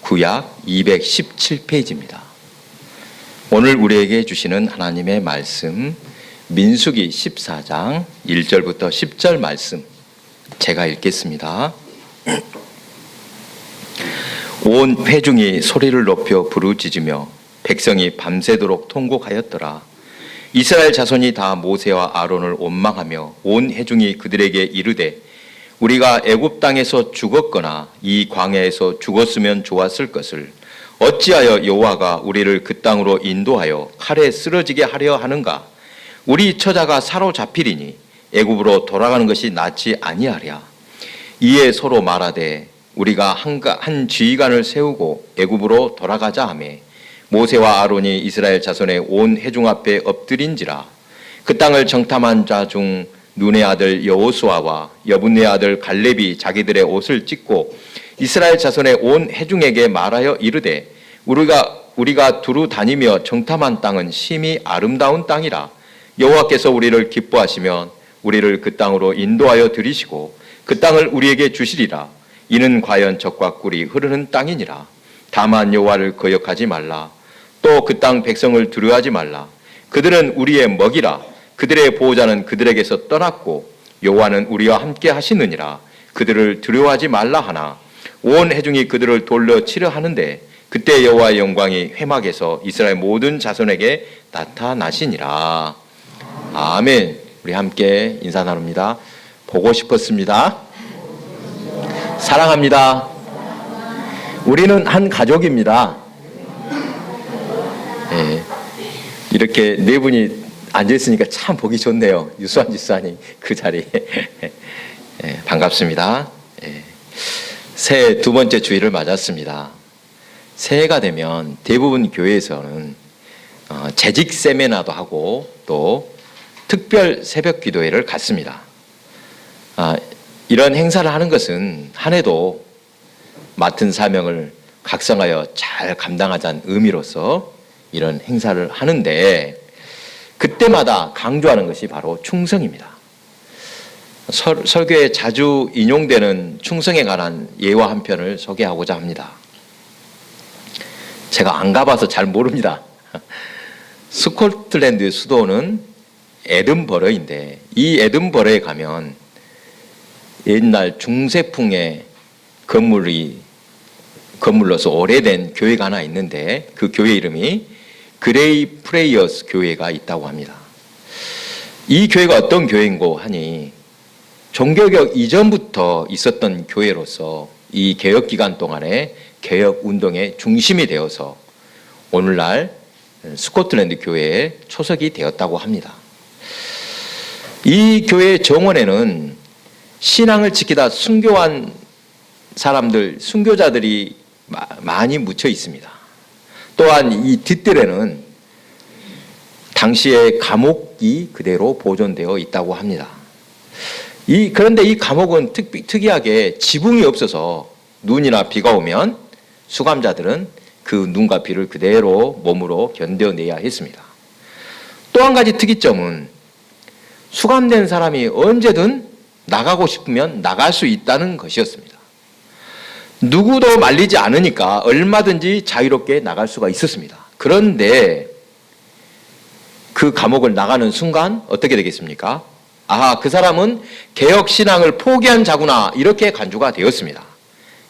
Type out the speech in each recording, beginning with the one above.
구약 217페이지입니다. 오늘 우리에게 주시는 하나님의 말씀, 민수기 14장 1절부터 10절 말씀, 제가 읽겠습니다. 온 회중이 소리를 높여 부르짖으며 백성이 밤새도록 통곡하였더라. 이스라엘 자손이 다 모세와 아론을 원망하며 온 회중이 그들에게 이르되 우리가 애굽 땅에서 죽었거나 이 광야에서 죽었으면 좋았을 것을 어찌하여 여호와가 우리를 그 땅으로 인도하여 칼에 쓰러지게 하려 하는가? 우리 처자가 사로잡히리니 애굽으로 돌아가는 것이 낫지 아니하랴. 이에 서로 말하되 우리가 한 지휘관을 세우고 애굽으로 돌아가자 하매 모세와 아론이 이스라엘 자손의 온 회중 앞에 엎드린지라. 그 땅을 정탐한 자 중 눈의 아들 여호수아와 여분의 아들 갈렙이 자기들의 옷을 찢고 이스라엘 자손의 온 회중에게 말하여 이르되 우리가 두루 다니며 정탐한 땅은 심히 아름다운 땅이라. 여호와께서 우리를 기뻐하시면 우리를 그 땅으로 인도하여 들이시고 그 땅을 우리에게 주시리라. 이는 과연 젖과 꿀이 흐르는 땅이니라. 다만 여호와를 거역하지 말라. 또 그 땅 백성을 두려워하지 말라. 그들은 우리의 먹이라. 그들의 보호자는 그들에게서 떠났고 여호와는 우리와 함께 하시느니라. 그들을 두려워하지 말라 하나 온 회중이 그들을 돌려 치려 하는데 그때 여호와의 영광이 회막에서 이스라엘 모든 자손에게 나타나시니라. 아멘. 우리 함께 인사 나눕니다. 보고 싶었습니다. 사랑합니다. 우리는 한 가족입니다. 네. 이렇게 네 분이 앉아있으니까 참 보기 좋네요. 유수환 집사님 그 자리에. 네, 반갑습니다. 네. 새해 두 번째 주일을 맞았습니다. 새해가 되면 대부분 교회에서는 재직 세미나도 하고 또 특별 새벽 기도회를 갖습니다. 이런 행사를 하는 것은 한 해도 맡은 사명을 각성하여 잘 감당하자는 의미로서 이런 행사를 하는데 그때마다 강조하는 것이 바로 충성입니다. 설교에 자주 인용되는 충성에 관한 예화 한 편을 소개하고자 합니다. 제가 안 가봐서 잘 모릅니다. 스코틀랜드의 수도는 에든버러인데 이 에든버러에 가면 옛날 중세풍의 건물로서 오래된 교회가 하나 있는데 그 교회 이름이 그레이 프레이어스 교회가 있다고 합니다. 이 교회가 어떤 교회인고 하니 종교개혁 이전부터 있었던 교회로서 이 개혁 기간 동안에 개혁 운동의 중심이 되어서 오늘날 스코틀랜드 교회에 초석이 되었다고 합니다. 이 교회 정원에는 신앙을 지키다 순교한 사람들, 순교자들이 많이 묻혀 있습니다. 또한 이 뒷뜰에는 당시의 감옥이 그대로 보존되어 있다고 합니다. 그런데 이 감옥은 특이하게 지붕이 없어서 눈이나 비가 오면 수감자들은 그 눈과 비를 그대로 몸으로 견뎌내야 했습니다. 또 한 가지 특이점은 수감된 사람이 언제든 나가고 싶으면 나갈 수 있다는 것이었습니다. 누구도 말리지 않으니까 얼마든지 자유롭게 나갈 수가 있었습니다. 그런데 그 감옥을 나가는 순간 어떻게 되겠습니까? 그 사람은 개혁신앙을 포기한 자구나 이렇게 간주가 되었습니다.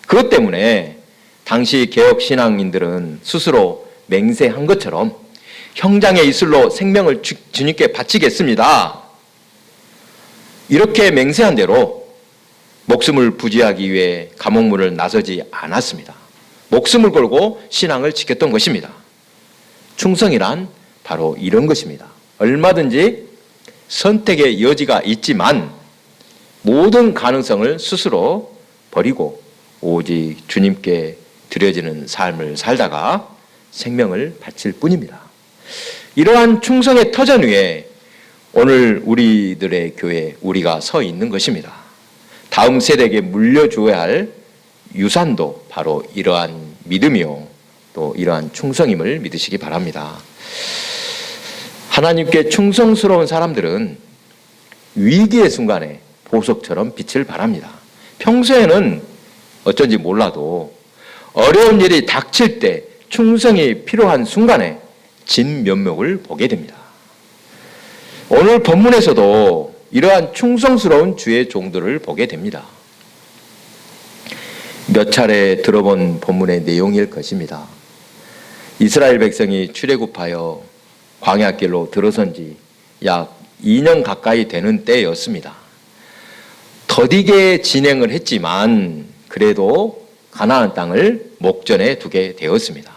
그것 때문에 당시 개혁신앙인들은 스스로 맹세한 것처럼 형장의 이슬로 생명을 주님께 바치겠습니다. 이렇게 맹세한 대로 목숨을 부지하기 위해 감옥문을 나서지 않았습니다. 목숨을 걸고 신앙을 지켰던 것입니다. 충성이란 바로 이런 것입니다. 얼마든지 선택의 여지가 있지만 모든 가능성을 스스로 버리고 오직 주님께 드려지는 삶을 살다가 생명을 바칠 뿐입니다. 이러한 충성의 터전 위에 오늘 우리들의 교회 우리가 서 있는 것입니다. 다음 세대에게 물려줘야 할 유산도 바로 이러한 믿음이요 또 이러한 충성임을 믿으시기 바랍니다. 하나님께 충성스러운 사람들은 위기의 순간에 보석처럼 빛을 발합니다. 평소에는 어쩐지 몰라도 어려운 일이 닥칠 때 충성이 필요한 순간에 진면목을 보게 됩니다. 오늘 본문에서도 이러한 충성스러운 주의 종들을 보게 됩니다. 몇 차례 들어본 본문의 내용일 것입니다. 이스라엘 백성이 출애굽하여 광야길로 들어선 지 약 2년 가까이 되는 때였습니다. 더디게 진행을 했지만 그래도 가나안 땅을 목전에 두게 되었습니다.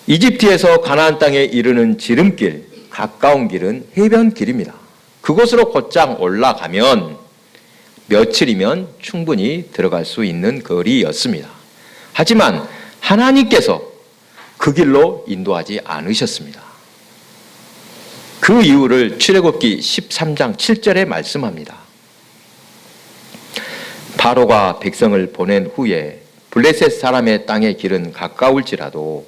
이집트에서 가나안 땅에 이르는 지름길, 가까운 길은 해변길입니다. 그곳으로 곧장 올라가면 며칠이면 충분히 들어갈 수 있는 거리였습니다. 하지만 하나님께서 그 길로 인도하지 않으셨습니다. 그 이유를 출애굽기 13장 7절에 말씀합니다. 바로가 백성을 보낸 후에 블레셋 사람의 땅의 길은 가까울지라도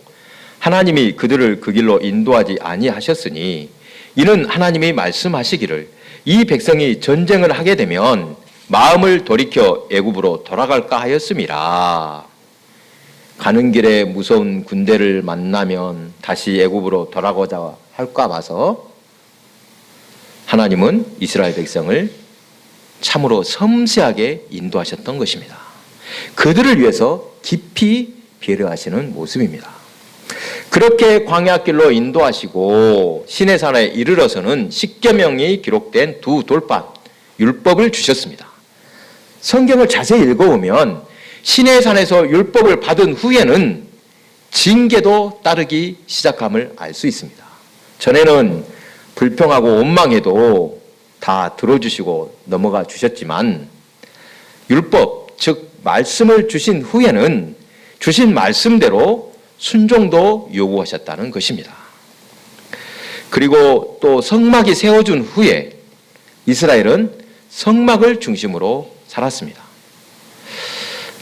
하나님이 그들을 그 길로 인도하지 아니하셨으니 이는 하나님이 말씀하시기를 이 백성이 전쟁을 하게 되면 마음을 돌이켜 애굽으로 돌아갈까 하였음이라. 가는 길에 무서운 군대를 만나면 다시 애굽으로 돌아가자 할까 봐서 하나님은 이스라엘 백성을 참으로 섬세하게 인도하셨던 것입니다. 그들을 위해서 깊이 배려하시는 모습입니다. 그렇게 광야길로 인도하시고 시내산에 이르러서는 십계명이 기록된 두 돌판 율법을 주셨습니다. 성경을 자세히 읽어보면 시내산에서 율법을 받은 후에는 징계도 따르기 시작함을 알 수 있습니다. 전에는 불평하고 원망해도 다 들어주시고 넘어가 주셨지만 율법, 즉 말씀을 주신 후에는 주신 말씀대로 순종도 요구하셨다는 것입니다. 그리고 또 성막이 세워준 후에 이스라엘은 성막을 중심으로 살았습니다.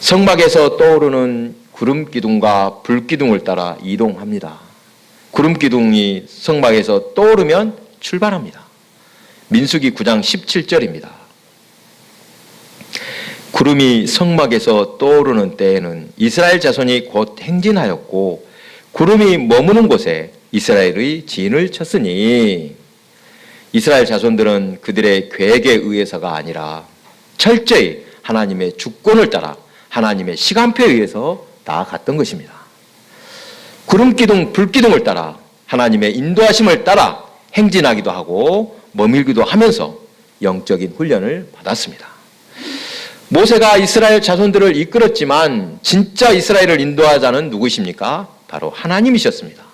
성막에서 떠오르는 구름 기둥과 불 기둥을 따라 이동합니다. 구름 기둥이 성막에서 떠오르면 출발합니다. 민수기 9장 17절입니다. 구름이 성막에서 떠오르는 때에는 이스라엘 자손이 곧 행진하였고 구름이 머무는 곳에 이스라엘의 진을 쳤으니 이스라엘 자손들은 그들의 계획에 의해서가 아니라 철저히 하나님의 주권을 따라 하나님의 시간표에 의해서 나아갔던 것입니다. 구름기둥, 불기둥을 따라 하나님의 인도하심을 따라 행진하기도 하고 머밀기도 하면서 영적인 훈련을 받았습니다. 모세가 이스라엘 자손들을 이끌었지만 진짜 이스라엘을 인도하자는 누구십니까? 바로 하나님이셨습니다.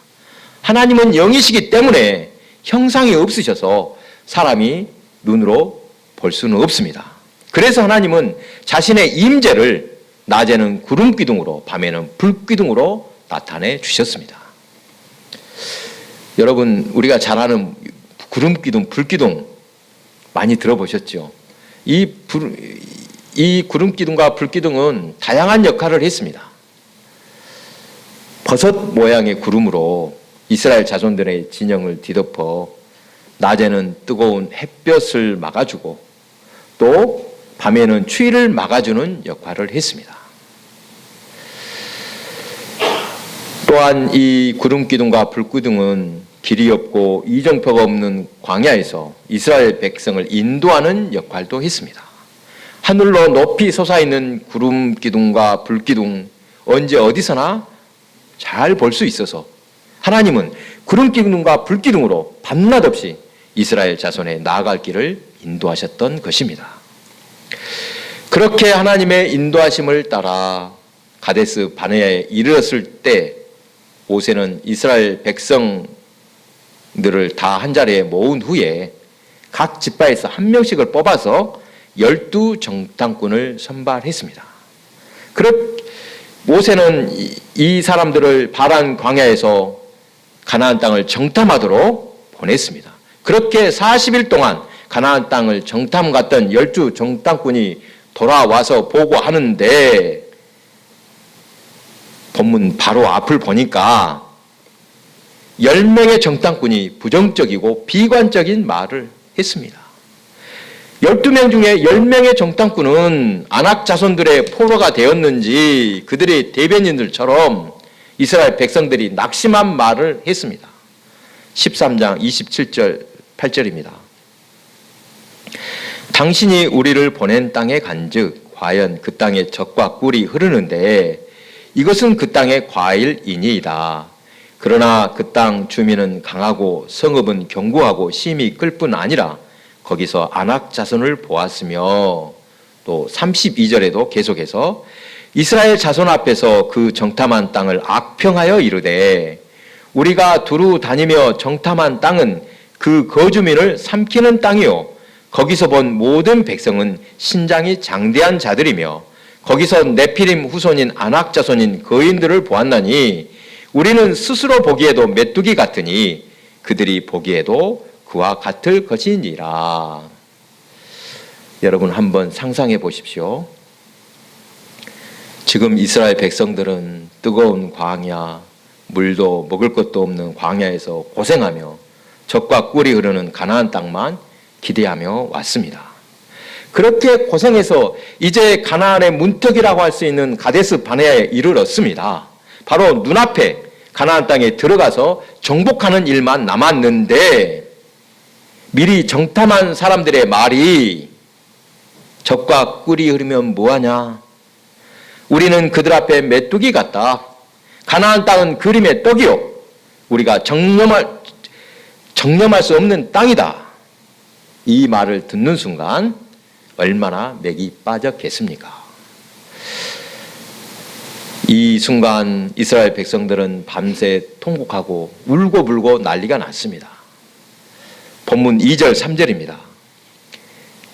하나님은 영이시기 때문에 형상이 없으셔서 사람이 눈으로 볼 수는 없습니다. 그래서 하나님은 자신의 임재를 낮에는 구름기둥으로 밤에는 불기둥으로 나타내 주셨습니다. 여러분, 우리가 잘 아는 구름기둥, 불기둥 많이 들어보셨죠? 이 구름기둥과 불기둥은 다양한 역할을 했습니다. 버섯 모양의 구름으로 이스라엘 자손들의 진영을 뒤덮어 낮에는 뜨거운 햇볕을 막아주고 또 밤에는 추위를 막아주는 역할을 했습니다. 또한 이 구름기둥과 불기둥은 길이 없고 이정표가 없는 광야에서 이스라엘 백성을 인도하는 역할도 했습니다. 하늘로 높이 솟아있는 구름기둥과 불기둥 언제 어디서나 잘 볼 수 있어서 하나님은 구름기둥과 불기둥으로 밤낮 없이 이스라엘 자손의 나아갈 길을 인도하셨던 것입니다. 그렇게 하나님의 인도하심을 따라 가데스 바네아에 이르렀을 때 모세는 이스라엘 백성들을 다 한자리에 모은 후에 각 지파에서 한 명씩을 뽑아서 12 정탐꾼을 선발했습니다. 모세는 이 사람들을 바란 광야에서 가나안 땅을 정탐하도록 보냈습니다. 그렇게 40일 동안 가나안 땅을 정탐 갔던 12 정탐꾼이 돌아와서 보고하는데 본문 바로 앞을 보니까 10명의 정탐꾼이 부정적이고 비관적인 말을 했습니다. 12명 중에 10명의 정탐꾼은 아낙 자손들의 포로가 되었는지 그들의 대변인들처럼 이스라엘 백성들이 낙심한 말을 했습니다. 13장 27절 8절입니다. 당신이 우리를 보낸 땅에 간즉 과연 그 땅에 젖과 꿀이 흐르는데 이것은 그 땅의 과일이니이다. 그러나 그 땅 주민은 강하고 성읍은 견고하고 심히 끌 뿐 아니라 거기서 아낙 자손을 보았으며, 또 32절에도 계속해서 이스라엘 자손 앞에서 그 정탐한 땅을 악평하여 이르되 우리가 두루 다니며 정탐한 땅은 그 거주민을 삼키는 땅이요 거기서 본 모든 백성은 신장이 장대한 자들이며 거기서 네피림 후손인 아낙 자손인 거인들을 보았나니 우리는 스스로 보기에도 메뚜기 같으니 그들이 보기에도 그와 같을 것이니라. 여러분 한번 상상해 보십시오. 지금 이스라엘 백성들은 뜨거운 광야, 물도 먹을 것도 없는 광야에서 고생하며 젖과 꿀이 흐르는 가나안 땅만 기대하며 왔습니다. 그렇게 고생해서 이제 가나안의 문턱이라고 할 수 있는 가데스 바네아에 이르렀습니다. 바로 눈앞에 가나안 땅에 들어가서 정복하는 일만 남았는데 미리 정탐한 사람들의 말이 젖과 꿀이 흐르면 뭐하냐? 우리는 그들 앞에 메뚜기 같다. 가나안 땅은 그림의 떡이요 우리가 정념할 수 없는 땅이다. 이 말을 듣는 순간 얼마나 맥이 빠졌겠습니까? 이 순간 이스라엘 백성들은 밤새 통곡하고 울고불고 난리가 났습니다. 본문 2절 3절입니다.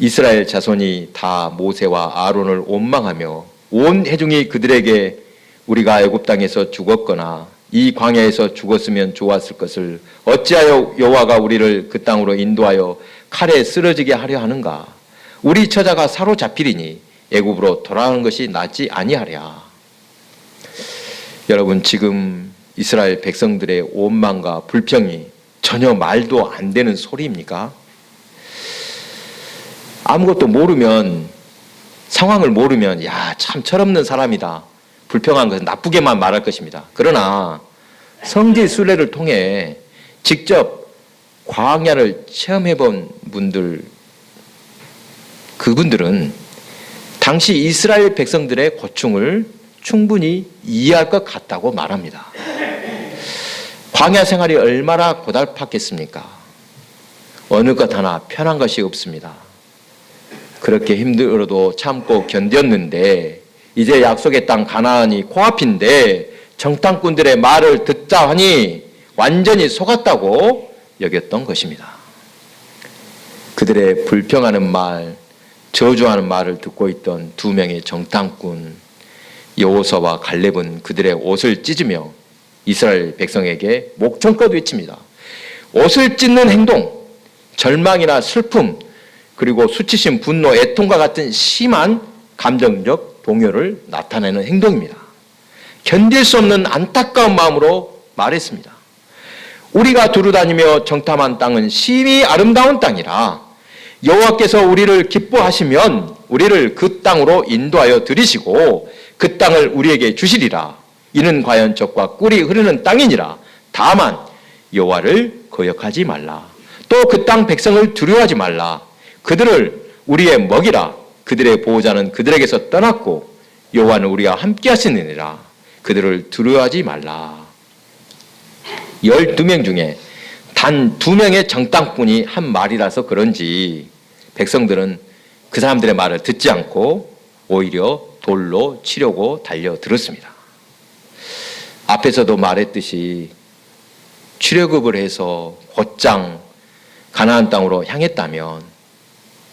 이스라엘 자손이 다 모세와 아론을 원망하며 온 회중이 그들에게 우리가 애굽 땅에서 죽었거나 이 광야에서 죽었으면 좋았을 것을 어찌하여 여호와가 우리를 그 땅으로 인도하여 칼에 쓰러지게 하려 하는가? 우리 처자가 사로잡히리니 애굽으로 돌아가는 것이 낫지 아니하랴. 여러분 지금 이스라엘 백성들의 원망과 불평이 전혀 말도 안 되는 소리입니까? 아무것도 모르면, 상황을 모르면 야, 참 철없는 사람이다. 불평한 것은 나쁘게만 말할 것입니다. 그러나 성지 순례를 통해 직접 광야를 체험해 본 분들, 그분들은 당시 이스라엘 백성들의 고충을 충분히 이해할 것 같다고 말합니다. 광야 생활이 얼마나 고달팠겠습니까? 어느 것 하나 편한 것이 없습니다. 그렇게 힘들어도 참고 견뎠는데 이제 약속의 땅 가나안이 코앞인데 정탐꾼들의 말을 듣자 하니 완전히 속았다고 여겼던 것입니다. 그들의 불평하는 말, 저주하는 말을 듣고 있던 두 명의 정탐꾼 여호수아와 갈렙은 그들의 옷을 찢으며 이스라엘 백성에게 목청껏 외칩니다. 옷을 찢는 행동, 절망이나 슬픔, 그리고 수치심, 분노, 애통과 같은 심한 감정적 동요를 나타내는 행동입니다. 견딜 수 없는 안타까운 마음으로 말했습니다. 우리가 두루다니며 정탐한 땅은 심히 아름다운 땅이라 여호와께서 우리를 기뻐하시면 우리를 그 땅으로 인도하여 들이시고 그 땅을 우리에게 주시리라. 이는 과연 젖과 꿀이 흐르는 땅이니라. 다만 여호와를 거역하지 말라. 또 그 땅 백성을 두려워하지 말라. 그들을 우리의 먹이라. 그들의 보호자는 그들에게서 떠났고 여호와는 우리와 함께 하시느니라. 그들을 두려워하지 말라. 12명 중에 단 2명의 정탐꾼이 한 말이라서 그런지 백성들은 그 사람들의 말을 듣지 않고 오히려 돌로 치려고 달려들었습니다. 앞에서도 말했듯이 출애굽을 해서 곧장 가나안 땅으로 향했다면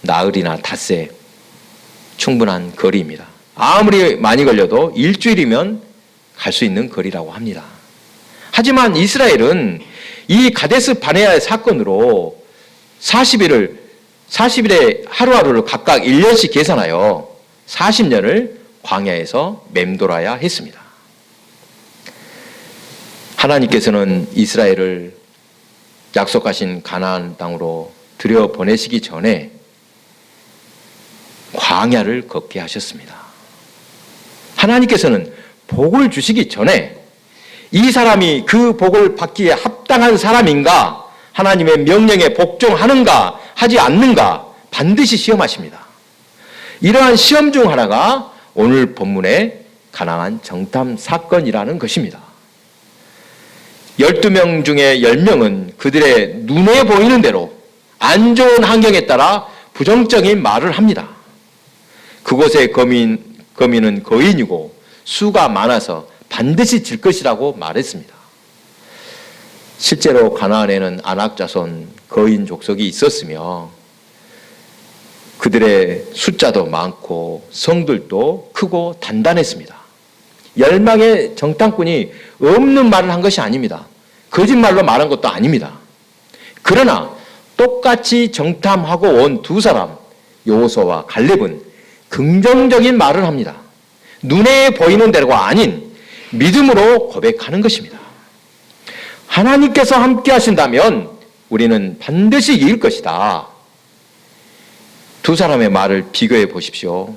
나흘이나 닷새 충분한 거리입니다. 아무리 많이 걸려도 일주일이면 갈 수 있는 거리라고 합니다. 하지만 이스라엘은 이 가데스 바네아의 사건으로 40일의 하루하루를 각각 1년씩 계산하여 40년을 광야에서 맴돌아야 했습니다. 하나님께서는 이스라엘을 약속하신 가나안 땅으로 들여보내시기 전에 광야를 걷게 하셨습니다. 하나님께서는 복을 주시기 전에 이 사람이 그 복을 받기에 합당한 사람인가, 하나님의 명령에 복종하는가 하지 않는가 반드시 시험하십니다. 이러한 시험 중 하나가 오늘 본문의 가나안 정탐 사건이라는 것입니다. 12명 중에 10명은 그들의 눈에 보이는 대로 안 좋은 환경에 따라 부정적인 말을 합니다. 그곳의 거민은 거인이고 수가 많아서 반드시 질 것이라고 말했습니다. 실제로 가나안에는 아낙 자손 거인 족속이 있었으며 그들의 숫자도 많고 성들도 크고 단단했습니다. 열망의 정탐꾼이 없는 말을 한 것이 아닙니다. 거짓말로 말한 것도 아닙니다. 그러나 똑같이 정탐하고 온 두 사람, 여호수아와 갈렙은 긍정적인 말을 합니다. 눈에 보이는 대로가 아닌 믿음으로 고백하는 것입니다. 하나님께서 함께 하신다면 우리는 반드시 이길 것이다. 두 사람의 말을 비교해 보십시오.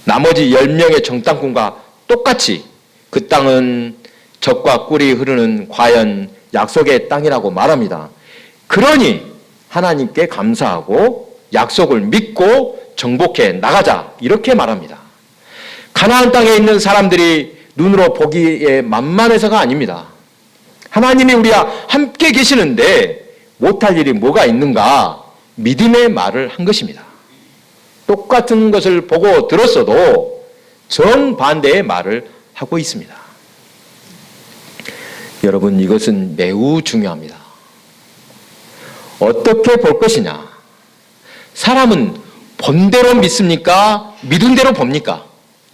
나머지 10명의 정탐꾼과 똑같이 그 땅은 젖과 꿀이 흐르는 과연 약속의 땅이라고 말합니다. 그러니 하나님께 감사하고 약속을 믿고 정복해 나가자, 이렇게 말합니다. 가나안 땅에 있는 사람들이 눈으로 보기에 만만해서가 아닙니다. 하나님이 우리와 함께 계시는데 못할 일이 뭐가 있는가, 믿음의 말을 한 것입니다. 똑같은 것을 보고 들었어도 정반대의 말을 하고 있습니다. 여러분, 이것은 매우 중요합니다. 어떻게 볼 것이냐? 사람은 본대로 믿습니까? 믿은 대로 봅니까?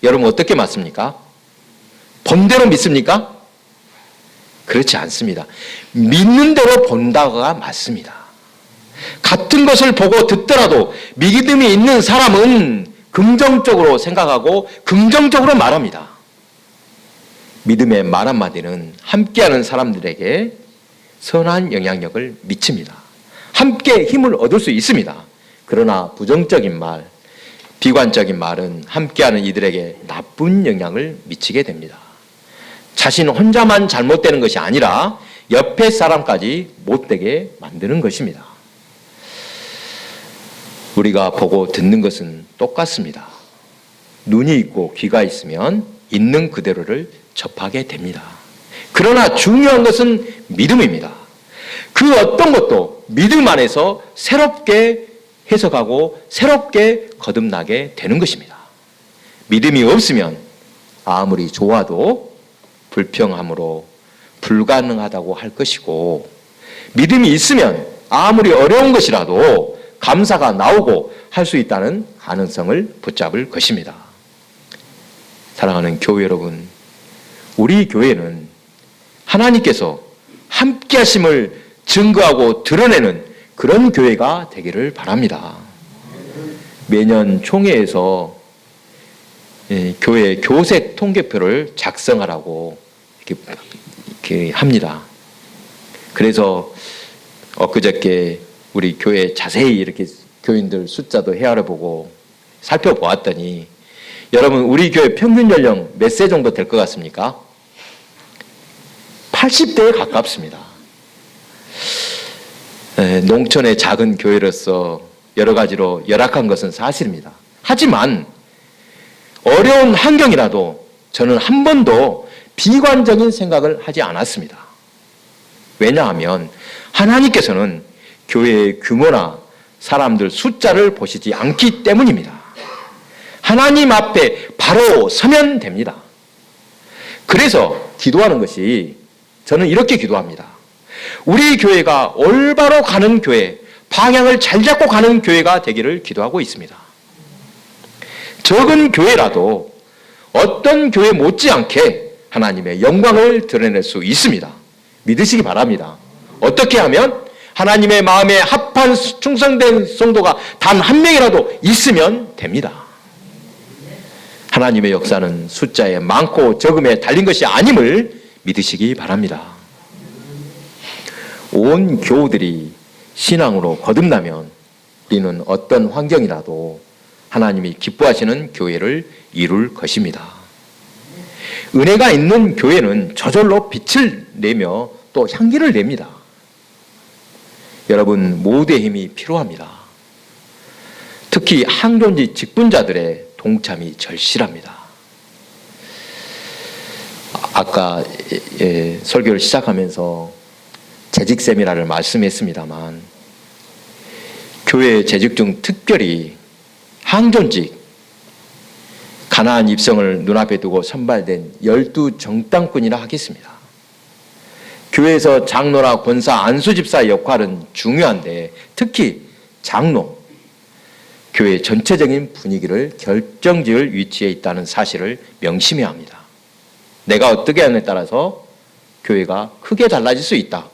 여러분, 어떻게 맞습니까? 본대로 믿습니까? 그렇지 않습니다. 믿는 대로 본다가 맞습니다. 같은 것을 보고 듣더라도 믿음이 있는 사람은 긍정적으로 생각하고 긍정적으로 말합니다. 믿음의 말 한마디는 함께하는 사람들에게 선한 영향력을 미칩니다. 함께 힘을 얻을 수 있습니다. 그러나 부정적인 말, 비관적인 말은 함께하는 이들에게 나쁜 영향을 미치게 됩니다. 자신 혼자만 잘못되는 것이 아니라 옆에 사람까지 못되게 만드는 것입니다. 우리가 보고 듣는 것은 똑같습니다. 눈이 있고 귀가 있으면 있는 그대로를 접하게 됩니다. 그러나 중요한 것은 믿음입니다. 그 어떤 것도 믿음 안에서 새롭게 해석하고 새롭게 거듭나게 되는 것입니다. 믿음이 없으면 아무리 좋아도 불평함으로 불가능하다고 할 것이고, 믿음이 있으면 아무리 어려운 것이라도 감사가 나오고 할 수 있다는 가능성을 붙잡을 것입니다. 사랑하는 교회 여러분, 우리 교회는 하나님께서 함께 하심을 증거하고 드러내는 그런 교회가 되기를 바랍니다. 매년 총회에서 교회 교색 통계표를 작성하라고 이렇게 합니다. 그래서 엊그저께 우리 교회 자세히 이렇게 교인들 숫자도 헤아려보고 살펴보았더니, 여러분, 우리 교회 평균 연령 몇 세 정도 될 것 같습니까? 80대에 가깝습니다. 농촌의 작은 교회로서 여러 가지로 열악한 것은 사실입니다. 하지만 어려운 환경이라도 저는 한 번도 비관적인 생각을 하지 않았습니다. 왜냐하면 하나님께서는 교회의 규모나 사람들 숫자를 보시지 않기 때문입니다. 하나님 앞에 바로 서면 됩니다. 그래서 기도하는 것이, 저는 이렇게 기도합니다. 우리 교회가 올바로 가는 교회, 방향을 잘 잡고 가는 교회가 되기를 기도하고 있습니다. 적은 교회라도 어떤 교회 못지않게 하나님의 영광을 드러낼 수 있습니다. 믿으시기 바랍니다. 어떻게 하면? 하나님의 마음에 합한 충성된 성도가 단 한 명이라도 있으면 됩니다. 하나님의 역사는 숫자에 많고 적음에 달린 것이 아님을 믿으시기 바랍니다. 온 교우들이 신앙으로 거듭나면 우리는 어떤 환경이라도 하나님이 기뻐하시는 교회를 이룰 것입니다. 은혜가 있는 교회는 저절로 빛을 내며 또 향기를 냅니다. 여러분, 모두의 힘이 필요합니다. 특히 항존지 직분자들의 동참이 절실합니다. 아까 설교를 시작하면서 재직 세미나를 말씀했습니다만, 교회 재직 중 특별히 항존직 가나안 입성을 눈앞에 두고 선발된 12정당꾼이라 하겠습니다. 교회에서 장로나 권사, 안수집사의 역할은 중요한데 특히 장로, 교회 전체적인 분위기를 결정지을 위치에 있다는 사실을 명심해야 합니다. 내가 어떻게 하느냐에 따라서 교회가 크게 달라질 수 있다.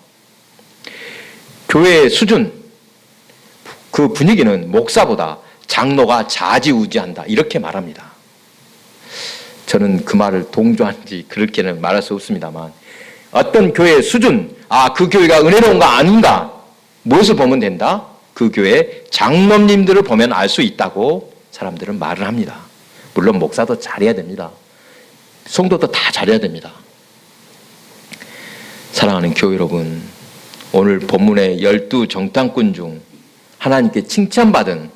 교회의 수준, 그 분위기는 목사보다 장로가 좌지우지한다, 이렇게 말합니다. 저는 그 말을 동조하는지 그렇게는 말할 수 없습니다만, 어떤 교회의 수준, 그 교회가 은혜로운가 아닌가, 무엇을 보면 된다? 그 교회 장로님들을 보면 알 수 있다고 사람들은 말을 합니다. 물론 목사도 잘해야 됩니다. 성도도 다 잘해야 됩니다. 사랑하는 교회 여러분, 오늘 본문의 12정탐꾼 중 하나님께 칭찬받은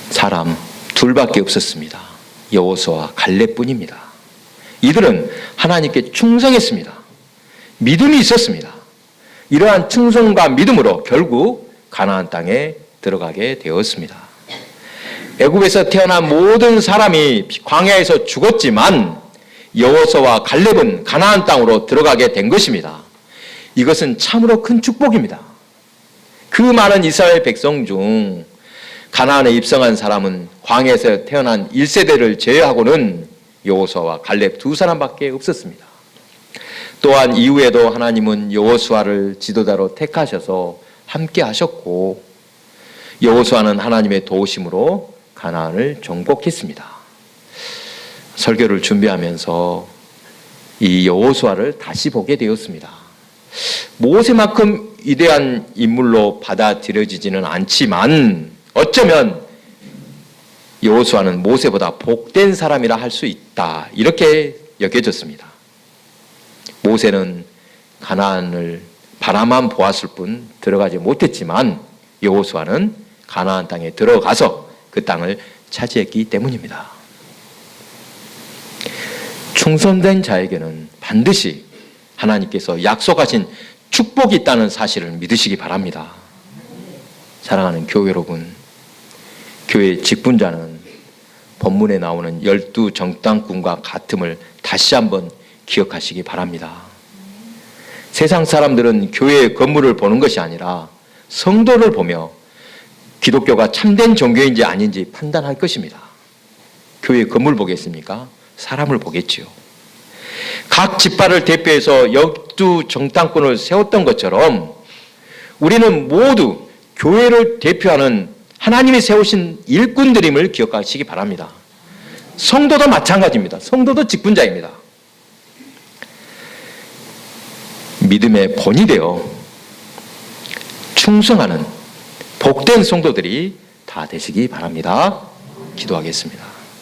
사람 둘밖에 없었습니다. 여호수아와 갈렙뿐입니다. 이들은 하나님께 충성했습니다. 믿음이 있었습니다. 이러한 충성과 믿음으로 결국 가나안 땅에 들어가게 되었습니다. 애굽에서 태어난 모든 사람이 광야에서 죽었지만 여호수아와 갈렙은 가나안 땅으로 들어가게 된 것입니다. 이것은 참으로 큰 축복입니다. 그 많은 이스라엘 백성 중 가나안에 입성한 사람은 광야에서 태어난 1세대를 제외하고는 여호수아와 갈렙 두 사람밖에 없었습니다. 또한 이후에도 하나님은 여호수아를 지도자로 택하셔서 함께 하셨고, 여호수아는 하나님의 도우심으로 가나안을 정복했습니다. 설교를 준비하면서 이 여호수아를 다시 보게 되었습니다. 모세만큼 위대한 인물로 받아들여지지는 않지만 어쩌면 여호수아는 모세보다 복된 사람이라 할 수 있다, 이렇게 여겨졌습니다. 모세는 가나안을 바라만 보았을 뿐 들어가지 못했지만 여호수아는 가나안 땅에 들어가서 그 땅을 차지했기 때문입니다. 충성된 자에게는 반드시 하나님께서 약속하신 축복이 있다는 사실을 믿으시기 바랍니다. 사랑하는 교회 여러분, 교회 직분자는 본문에 나오는 12정탐꾼과 같음을 다시 한번 기억하시기 바랍니다. 세상 사람들은 교회의 건물을 보는 것이 아니라 성도를 보며 기독교가 참된 종교인지 아닌지 판단할 것입니다. 교회의 건물 보겠습니까? 사람을 보겠지요. 각 집파를 대표해서 12정탐꾼을 세웠던 것처럼 우리는 모두 교회를 대표하는 하나님이 세우신 일꾼들임을 기억하시기 바랍니다. 성도도 마찬가지입니다. 성도도 직분자입니다. 믿음의 본이 되어 충성하는 복된 성도들이 다 되시기 바랍니다. 기도하겠습니다.